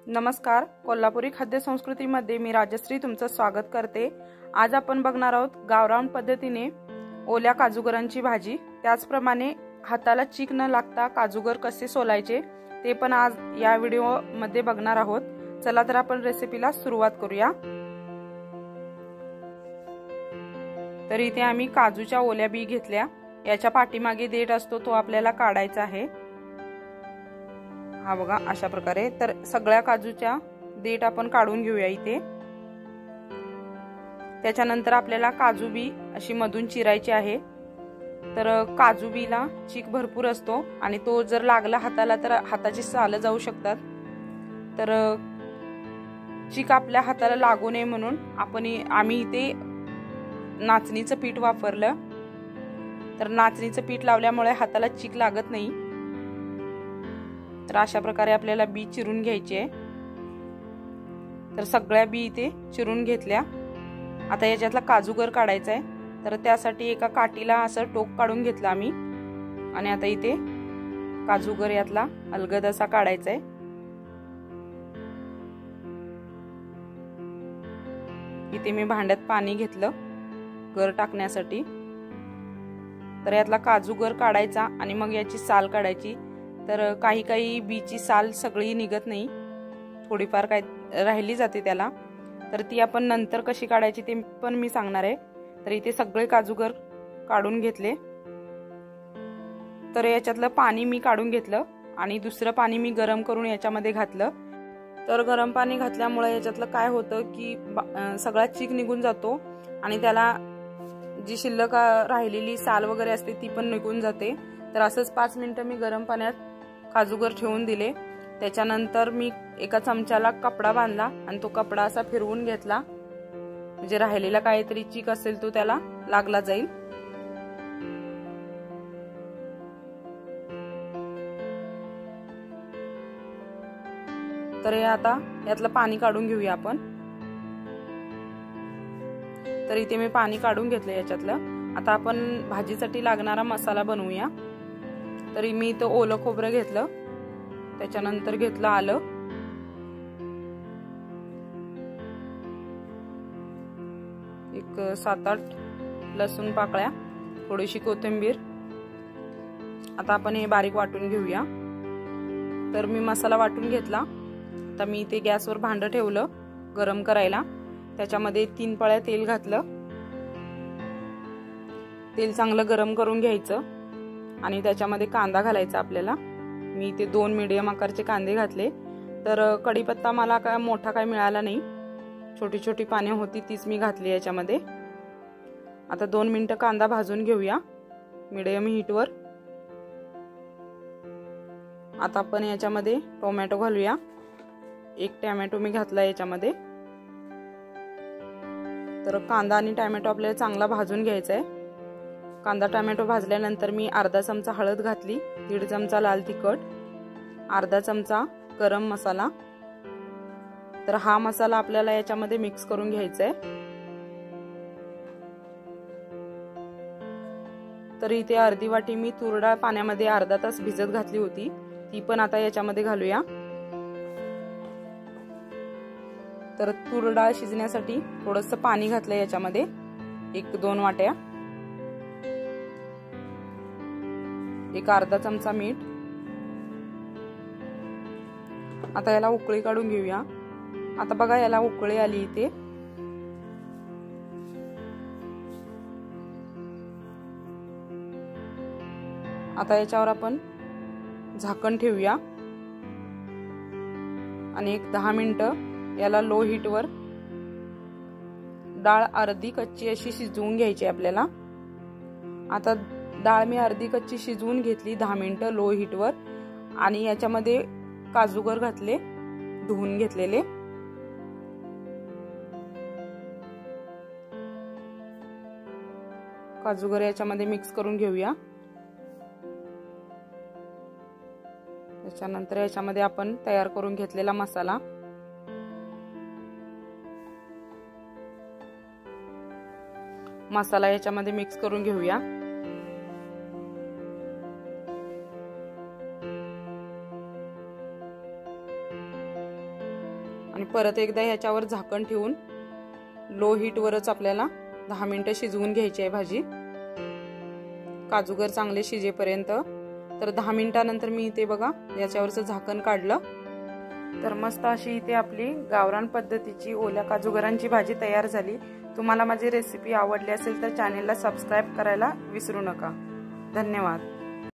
नमस्कार, कोल्हापुरी खाद्य संस्कृतीमध्ये मी राजश्री तुमचं स्वागत करते। आज आपण बघणार आहोत गावरान पद्धतीने ओल्या काजूगरांची भाजी। त्याचप्रमाणे हाताला चीक न लागता काजूगर कसे सोलायचे ते पण आज या व्हिडिओ मध्ये बघणार आहोत। चला तर आपण रेसिपीला सुरुवात करूया। तर इथे आम्ही काजूच्या ओल्या बी घेतल्या। याच्या पाठीमागे देठ असतो तो आपल्याला काढायचा आहे। हा बघा अशा प्रकारे। तर सगळ्या काजूच्या देठ आपण काढून घेऊया इथे। त्याच्यानंतर आपल्याला काजू बी अशी मधून चिरायची आहे। तर काजू बीला चीक भरपूर असतो आणि तो जर लागला हाताला तर हाताची साल जाऊ शकतात। तर चीक आपल्या हाताला लागू नये म्हणून आम्ही इथे नाचणीचं पीठ वापरलं। तर नाचणीचं पीठ लावल्यामुळे हाताला चीक लागत नाही। तर अशा प्रकारे आपल्याला बी चिरून घ्यायची आहे। तर सगळ्या बी इथे चिरून घेतल्या। आता याच्यातला काजूगर काढायचा आहे। तर त्यासाठी एका काठीला असं टोक काढून घेतलं आम्ही आणि आता इथे काजूगर यातला अलगद असा काढायचा आहे। इथे मी भांड्यात पाणी घेतलं गर टाकण्यासाठी। तर यातला काजूगर काढायचा आणि मग याची साल काढायची। तर काही बीची साल सगळी निघत नाही, थोडीफार काय राहिली जाते त्याला। तर ती आपण नंतर कशी काढायची ते पण मी सांगणार आहे। तर इथे सगळे काजूगर काढून घेतले। तर याच्यातलं पाणी मी काढून घेतलं आणि दुसरं पाणी मी गरम करून याच्यामध्ये घातलं। तर गरम पाणी घातल्यामुळे याच्यातलं काय होतं की सगळा चीक निघून जातो आणि त्याला जी शिल्लक राहिलेली साल वगैरे असते ती पण निघून जाते। तर असंच 5 मिनिटं मी गरम पाण्यात काजूगर ठेवून दिले। त्याच्यानंतर मी एका चमच्याला कपडा बांधला आणि तो कपडा असा फिरवून घेतला, म्हणजे राहिलेला काहीतरी चीक असेल तो त्याला लागला जाईल। तर आता यातलं पाणी काढून घेऊया आपण। तर इथे मी पाणी काढून घेतलं याच्यातलं। आता आपण भाजीसाठी लागणारा मसाला बनवूया। तरी मी इथं ओलं खोबरं घेतलं, त्याच्यानंतर घेतलं आलं, एक 7-8 लसूण पाकळ्या, थोडीशी कोथिंबीर। आता आपण हे बारीक वाटून घेऊया। तर मी मसाला वाटून घेतला। आता मी इथे गॅसवर भांडं ठेवलं गरम करायला। त्याच्यामध्ये 3 पळ्या तेल घातलं। तेल चांगलं गरम करून घ्यायचं आणि त्याच्यामध्ये कांदा घालायचा आपल्याला। मी इथे 2 मीडियम आकारचे कांदे घातले। तर कढीपत्ता मला काय मोठा काय मिळाला नाही, छोटी छोटी पाने होती तीच मी घातली याच्यामध्ये। आता 2 मिनिटं कांदा भाजून घेऊया मीडियम हीटवर। आता आपण याच्यामध्ये टोमॅटो घालूया। 1 टोमॅटो मी घातला याच्यामध्ये। तर कांदा आणि टोमॅटो आपल्याला चांगला भाजून घ्यायचा आहे। कांदा टोमॅटो भाजल्यानंतर मी अर्धा चमचा हळद घातली, 1.5 चमचा लाल तिखट, अर्धा चमचा गरम मसाला। तर हा मसाला आपल्याला याच्यामध्ये मिक्स करून घ्यायचा आहे। तर इथे अर्धी वाटी मी तूर डाळ पाण्यामध्ये अर्धा तास भिजत घातली होती, ती पण आता याच्यामध्ये घालूया। तर तूर डाळ शिजण्यासाठी थोडंसं पाणी घातलं याच्यामध्ये, 1-2 वाट्या, एक अर्धा चमचा मीठ। आता याला उकळी काढून घेऊया। आता बघा याला उकळी आली इथे। आता याच्यावर आपण झाकण ठेवूया आणि एक 10 मिनिटं याला लो हीटवर डाळ अर्धी कच्ची अशी शिजवून घ्यायची आपल्याला। आता डाळ मी अर्धी कच्ची शिजवून घेतली 10 मिनिटं लो हीटवर आणि याच्यामध्ये काजूगर घातले धुवून घेतलेले। काजूगर याच्यामध्ये मिक्स करून घेऊया। त्याच्यानंतर याच्यामध्ये आपण तयार करून घेतलेला मसाला, याच्यामध्ये मिक्स करून घेऊया। आणि परत एकदा ह्याच्यावर झाकण ठेवून लो हीटवरच आपल्याला 10 मिनिटं शिजवून घ्यायची आहे भाजी, काजूगर चांगले शिजेपर्यंत। तर 10 मिनिटानंतर मी इथे बघा याच्यावरचं झाकण काढलं, तर मस्त अशी इथे आपली गावरान पद्धतीची ओल्या काजूगरांची भाजी तयार झाली। तुम्हाला माझी रेसिपी आवडली असेल तर चॅनेलला सबस्क्राईब करायला विसरू नका। धन्यवाद।